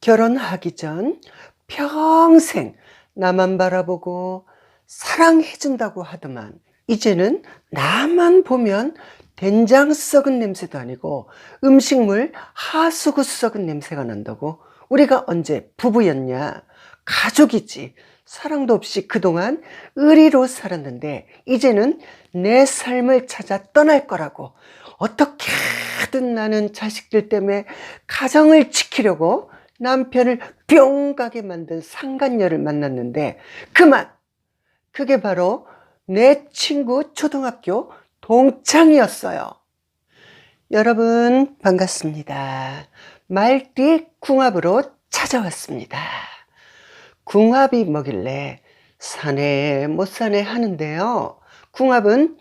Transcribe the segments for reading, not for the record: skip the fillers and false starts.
결혼하기 전 평생 나만 바라보고 사랑해준다고 하더만 이제는 나만 보면 된장 썩은 냄새도 아니고 음식물 하수구 썩은 냄새가 난다고. 우리가 언제 부부였냐? 가족이지. 사랑도 없이 그동안 의리로 살았는데 이제는 내 삶을 찾아 떠날 거라고. 어떻게든 나는 자식들 때문에 가정을 지키려고 남편을 뿅 가게 만든 상간녀를 만났는데 그만! 그게 바로 내 친구 초등학교 동창이었어요. 여러분 반갑습니다. 말띠 궁합으로 찾아왔습니다. 궁합이 뭐길래 사네 못 사네 하는데요. 궁합은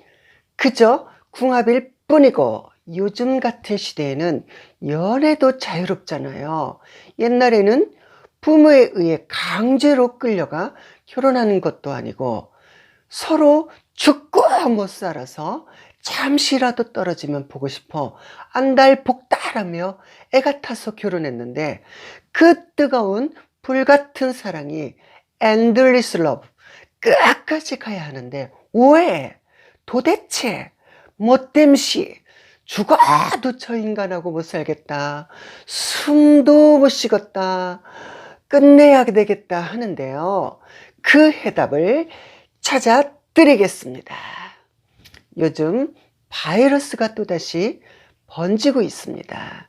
그저 궁합일 뿐이고 요즘 같은 시대에는 연애도 자유롭잖아요. 옛날에는 부모에 의해 강제로 끌려가 결혼하는 것도 아니고 서로 죽고 못 살아서 잠시라도 떨어지면 보고 싶어 안달복달하며 애가 타서 결혼했는데 그 뜨거운 불같은 사랑이 endless love 끝까지 가야 하는데 왜? 도대체 못됨시 죽어도 저 인간하고 못 살겠다, 숨도 못 쉬겠다, 끝내야 되겠다 하는데요. 그 해답을 찾아 드리겠습니다. 요즘 바이러스가 또다시 번지고 있습니다.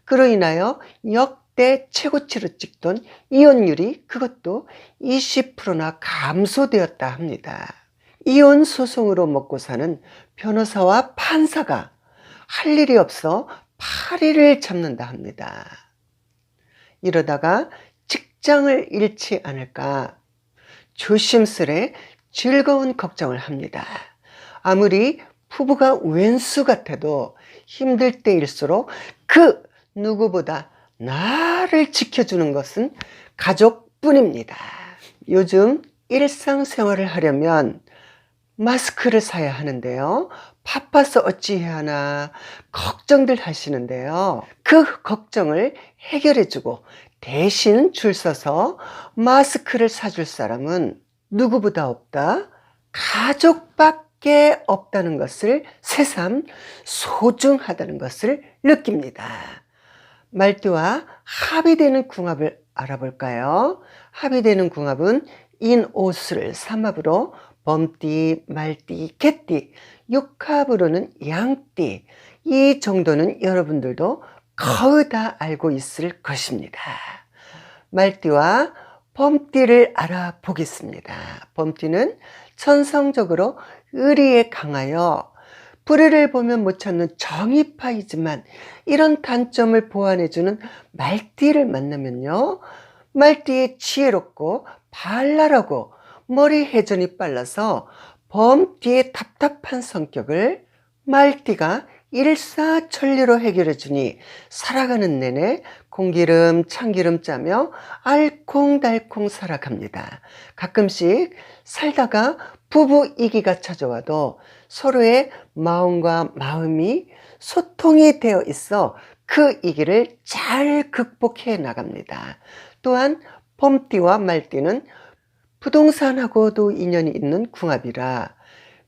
그로 인하여 역대 최고치로 찍던 이혼율이 그것도 20%나 감소되었다 합니다. 이혼 소송으로 먹고 사는 변호사와 판사가 할 일이 없어 파리를 잡는다 합니다. 이러다가 직장을 잃지 않을까 조심스레 즐거운 걱정을 합니다. 아무리 부부가 왼수 같아도 힘들 때일수록 그 누구보다 나를 지켜주는 것은 가족뿐입니다. 요즘 일상생활을 하려면 마스크를 사야 하는데요. 바빠서 어찌해야 하나 걱정들 하시는데요. 그 걱정을 해결해주고 대신 줄 서서 마스크를 사줄 사람은 누구보다 없다. 가족밖에 없다는 것을 새삼 소중하다는 것을 느낍니다. 말띠와 합의되는 궁합을 알아볼까요? 합의되는 궁합은 인오수를 삼합으로 범띠, 말띠, 개띠, 육합으로는 양띠. 이 정도는 여러분들도 거의 다 알고 있을 것입니다. 말띠와 범띠를 알아보겠습니다. 범띠는 천성적으로 의리에 강하여 불의를 보면 못 찾는 정의파이지만 이런 단점을 보완해주는 말띠를 만나면요. 말띠의 지혜롭고 발랄하고 머리 회전이 빨라서 범띠의 답답한 성격을 말띠가 일사천리로 해결해주니 살아가는 내내 공기름 참기름 짜며 알콩달콩 살아갑니다. 가끔씩 살다가 부부 이기가 찾아와도 서로의 마음과 마음이 소통이 되어 있어 그 이기를 잘 극복해 나갑니다. 또한 범띠와 말띠는 부동산하고도 인연이 있는 궁합이라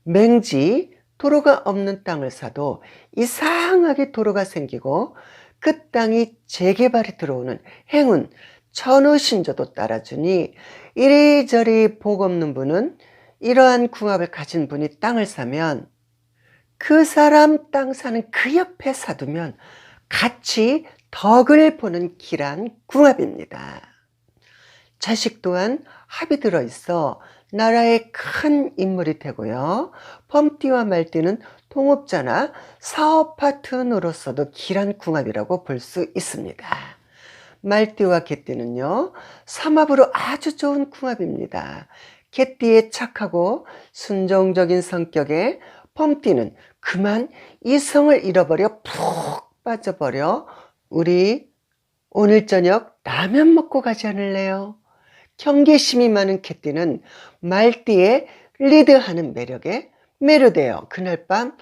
맹지 도로가 없는 땅을 사도 이상하게 도로가 생기고 그 땅이 재개발이 들어오는 행운 천우신조도 따라주니 이리저리 복 없는 분은 이러한 궁합을 가진 분이 땅을 사면 그 사람 땅 사는 그 옆에 사두면 같이 덕을 보는 길한 궁합입니다. 자식 또한 합이 들어있어 나라의 큰 인물이 되고요. 범띠와 말띠는 동업자나 사업 파트너로서도 길한 궁합이라고 볼 수 있습니다. 말띠와 개띠는요, 삼합으로 아주 좋은 궁합입니다. 개띠의 착하고 순종적인 성격에 범띠는 그만 이성을 잃어버려 푹 빠져버려 우리 오늘 저녁 라면 먹고 가지 않을래요? 경계심이 많은 개띠는 말띠의 리드하는 매력에 매료되어 그날 밤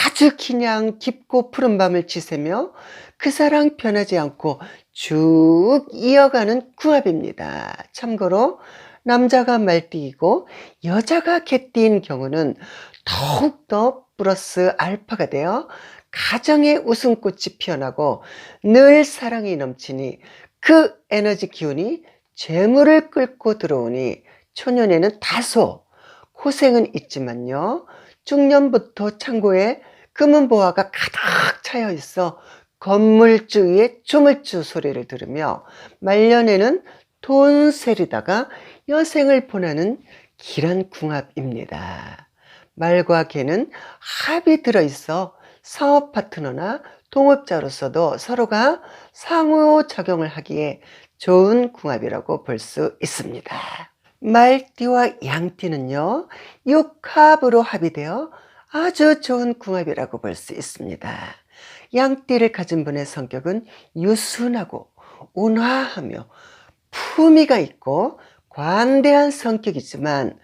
아주 그냥 깊고 푸른 밤을 지새며 그 사랑 변하지 않고 쭉 이어가는 궁합입니다. 참고로 남자가 말띠이고 여자가 개띠인 경우는 더욱더 플러스 알파가 되어 가정의 웃음꽃이 피어나고 늘 사랑이 넘치니 그 에너지 기운이 재물을 끌고 들어오니 초년에는 다소 고생은 있지만요. 중년부터 창고에 금은보화가 가득 차여 있어 건물주위의 조물주 소리를 들으며 말년에는 돈 세리다가 여생을 보내는 길한 궁합입니다. 말과 개는 합이 들어있어 사업 파트너나 동업자로서도 서로가 상호작용을 하기에 좋은 궁합이라고 볼 수 있습니다. 말띠와 양띠는요, 육합으로 합이 되어 아주 좋은 궁합이라고 볼 수 있습니다. 양띠를 가진 분의 성격은 유순하고 온화하며 품위가 있고 관대한 성격이지만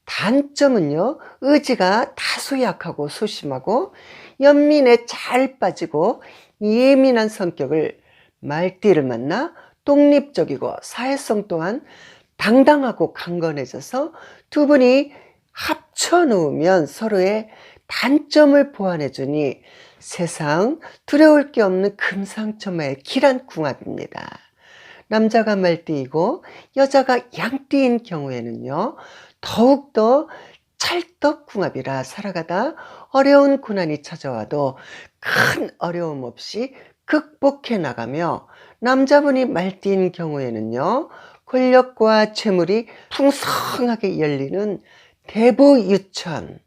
단점은요, 의지가 다소 약하고 소심하고 연민에 잘 빠지고 예민한 성격을 말띠를 만나 독립적이고 사회성 또한 당당하고 강건해져서 두 분이 합쳐 놓으면 서로의 단점을 보완해 주니 세상 두려울 게 없는 금상첨화의 길한 궁합입니다. 남자가 말띠이고 여자가 양띠인 경우에는요, 더욱더 찰떡궁합이라 살아가다 어려운 고난이 찾아와도 큰 어려움 없이 극복해 나가며 남자분이 말띠인 경우에는요, 권력과 재물이 풍성하게 열리는 대부유천,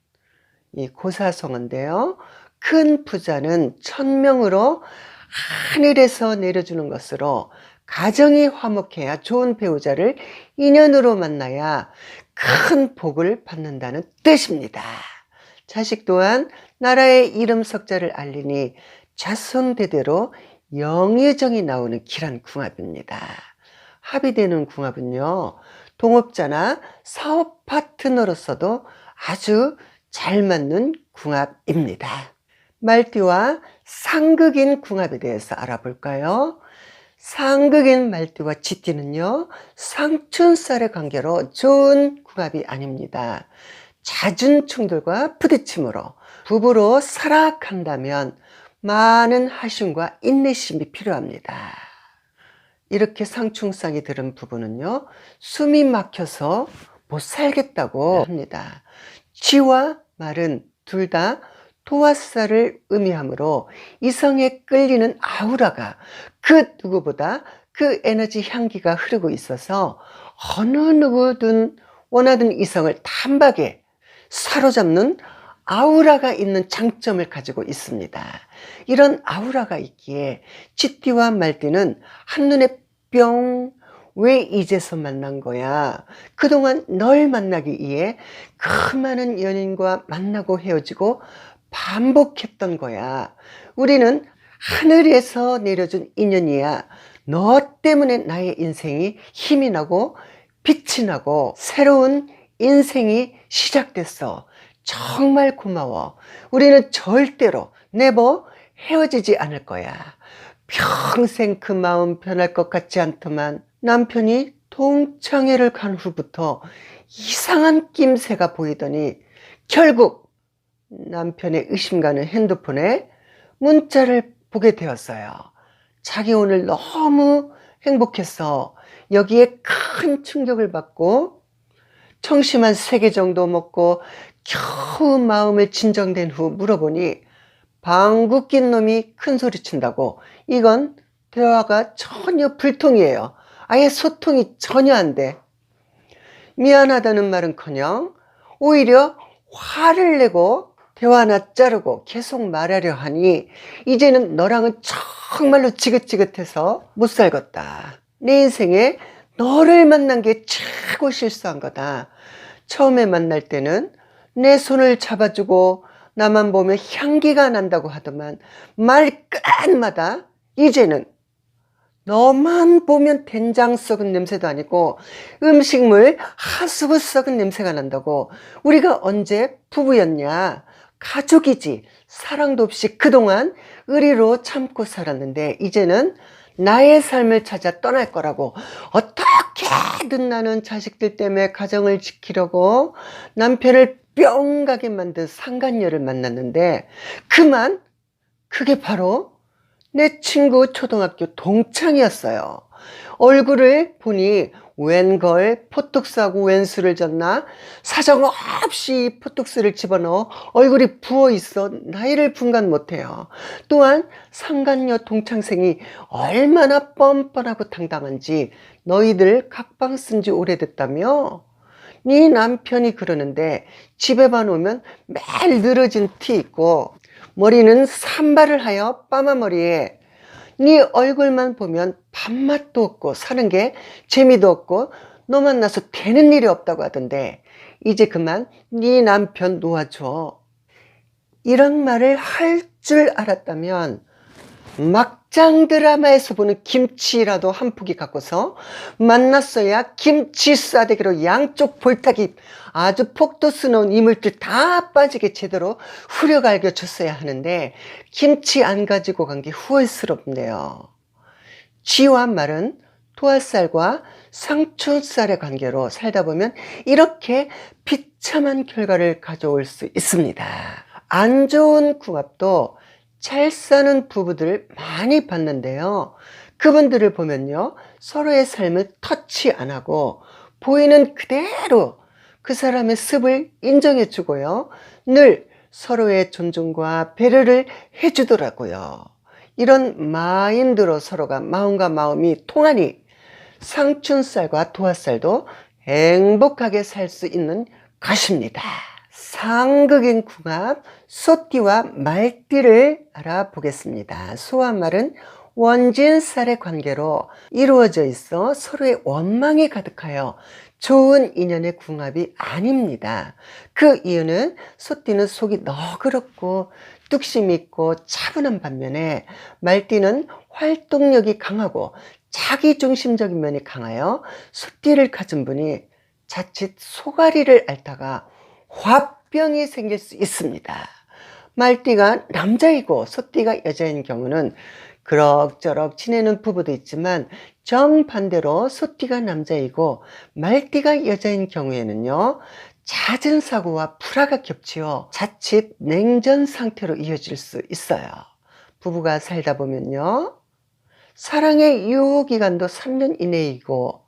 이 고사성어인데요. 큰 부자는 천명으로 하늘에서 내려주는 것으로 가정이 화목해야 좋은 배우자를 인연으로 만나야 큰 복을 받는다는 뜻입니다. 자식 또한 나라의 이름 석자를 알리니 자손대대로 영예정이 나오는 길한 궁합입니다. 합이 되는 궁합은요, 동업자나 사업 파트너로서도 아주 잘 맞는 궁합입니다. 말띠와 상극인 궁합에 대해서 알아볼까요? 상극인 말띠와 쥐띠는요, 상춘살의 관계로 좋은 궁합이 아닙니다. 잦은 충돌과 부딪힘으로 부부로 살아간다면 많은 하심과 인내심이 필요합니다. 이렇게 상충상이 들은 부부는요, 숨이 막혀서 못 살겠다고 합니다. 쥐와 말은 둘 다 토화살을 의미하므로 이성에 끌리는 아우라가 그 누구보다 그 에너지 향기가 흐르고 있어서 어느 누구든 원하는 이성을 단박에 사로잡는 아우라가 있는 장점을 가지고 있습니다. 이런 아우라가 있기에 쥐띠와 말띠는 한눈에 뿅, 왜 이제서 만난 거야? 그동안 널 만나기 위해 그 많은 연인과 만나고 헤어지고 반복했던 거야. 우리는 하늘에서 내려준 인연이야. 너 때문에 나의 인생이 힘이 나고 빛이 나고 새로운 인생이 시작됐어. 정말 고마워. 우리는 절대로 never 헤어지지 않을 거야. 평생 그 마음 변할 것 같지 않더만 남편이 동창회를 간 후부터 이상한 낌새가 보이더니 결국 남편의 의심가는 핸드폰에 문자를 보게 되었어요. 자기 오늘 너무 행복해서 여기에 큰 충격을 받고 청심한 3개 정도 먹고 겨우 마음을 진정된 후 물어보니 방귀 낀 놈이 큰 소리 친다고. 이건 대화가 전혀 불통이에요. 아예 소통이 전혀 안 돼. 미안하다는 말은커녕 오히려 화를 내고 대화나 자르고 계속 말하려 하니 이제는 너랑은 정말로 지긋지긋해서 못 살겠다. 내 인생에 너를 만난 게 최고 실수한 거다. 처음에 만날 때는 내 손을 잡아주고 나만 보면 향기가 난다고 하더만 말 끝마다 이제는 너만 보면 된장 썩은 냄새도 아니고 음식물 하수구 썩은 냄새가 난다고. 우리가 언제 부부였냐? 가족이지. 사랑도 없이 그동안 의리로 참고 살았는데 이제는 나의 삶을 찾아 떠날 거라고 어떻게든 나는 자식들 때문에 가정을 지키려고 남편을 뿅 가게 만든 상간녀를 만났는데 그게 바로 내 친구 초등학교 동창이었어요. 얼굴을 보니 웬걸 포톡스하고 웬수를 졌나 사정없이 포톡스를 집어넣어 얼굴이 부어있어 나이를 분간 못해요. 또한 상간녀 동창생이 얼마나 뻔뻔하고 당당한지 너희들 각방 쓴 지 오래됐다며? 네 남편이 그러는데 집에만 오면 매일 늘어진 티 입고 머리는 산발을 하여 빠마머리에 네 얼굴만 보면 밥맛도 없고 사는 게 재미도 없고 너 만나서 되는 일이 없다고 하던데 이제 그만 네 남편 놓아줘. 이런 말을 할 줄 알았다면 막장 드라마에서 보는 김치라도 한 포기 갖고서 만났어야 김치 싸대기로 양쪽 볼따기 아주 폭도 쓰놓은 이물질 다 빠지게 제대로 후려갈겨 줬어야 하는데 김치 안 가지고 간 게 후회스럽네요. 쥐와 말은 토화살과 상추살의 관계로 살다 보면 이렇게 비참한 결과를 가져올 수 있습니다. 안 좋은 궁합도 잘 사는 부부들을 많이 봤는데요. 그분들을 보면요, 서로의 삶을 터치 안 하고 보이는 그대로 그 사람의 습을 인정해 주고요, 늘 서로의 존중과 배려를 해주더라고요. 이런 마인드로 서로가 마음과 마음이 통하니 상춘살과 도화살도 행복하게 살 수 있는 것입니다. 상극인 궁합 소띠와 말띠를 알아보겠습니다. 소와 말은 원진살의 관계로 이루어져 있어 서로의 원망이 가득하여 좋은 인연의 궁합이 아닙니다. 그 이유는 소띠는 속이 너그럽고 뚝심이 있고 차분한 반면에 말띠는 활동력이 강하고 자기중심적인 면이 강하여 소띠를 가진 분이 자칫 소가리를 앓다가 화병이 생길 수 있습니다. 말띠가 남자이고 소띠가 여자인 경우는 그럭저럭 지내는 부부도 있지만 정반대로 소띠가 남자이고 말띠가 여자인 경우에는요, 잦은 사고와 불화가 겹치어 자칫 냉전 상태로 이어질 수 있어요. 부부가 살다 보면요, 사랑의 유효기간도 3년 이내이고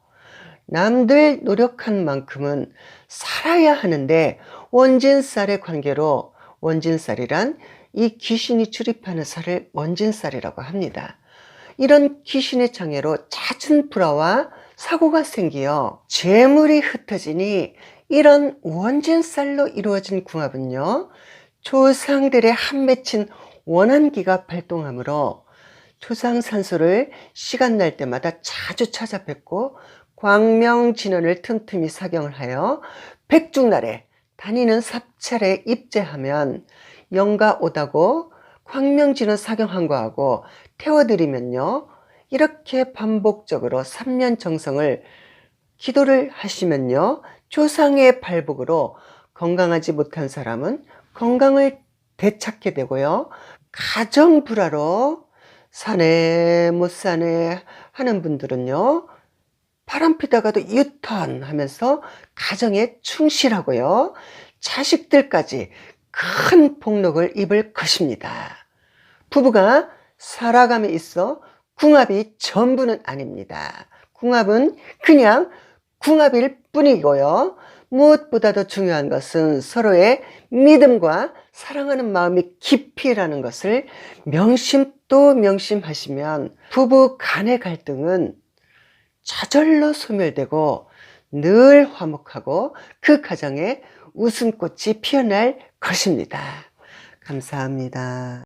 남들 노력한 만큼은 살아야 하는데 원진살의 관계로, 원진살이란 이 귀신이 출입하는 살을 원진살이라고 합니다. 이런 귀신의 장애로 잦은 불화와 사고가 생기어 재물이 흩어지니 이런 원진살로 이루어진 궁합은요, 조상들의 한 맺힌 원한기가 발동하므로 조상산소를 시간 날 때마다 자주 찾아뵙고 광명진원을 틈틈이 사경을 하여 백중날에 다니는 삽찰에 입제하면 영가 오다고 광명진원 사경한 거하고 태워드리면요, 이렇게 반복적으로 3년 정성을 기도를 하시면요, 조상의 발복으로 건강하지 못한 사람은 건강을 되찾게 되고요, 가정 불화로 사네 못 사네 하는 분들은요, 바람 피다가도 유턴 하면서 가정에 충실하고요, 자식들까지 큰 복록을 입을 것입니다. 부부가 살아감에 있어 궁합이 전부는 아닙니다. 궁합은 그냥 궁합일 뿐이고요, 무엇보다도 중요한 것은 서로의 믿음과 사랑하는 마음이 깊이라는 것을 명심 또 명심하시면 부부 간의 갈등은 저절로 소멸되고 늘 화목하고 그 가정에 웃음꽃이 피어날 것입니다. 감사합니다.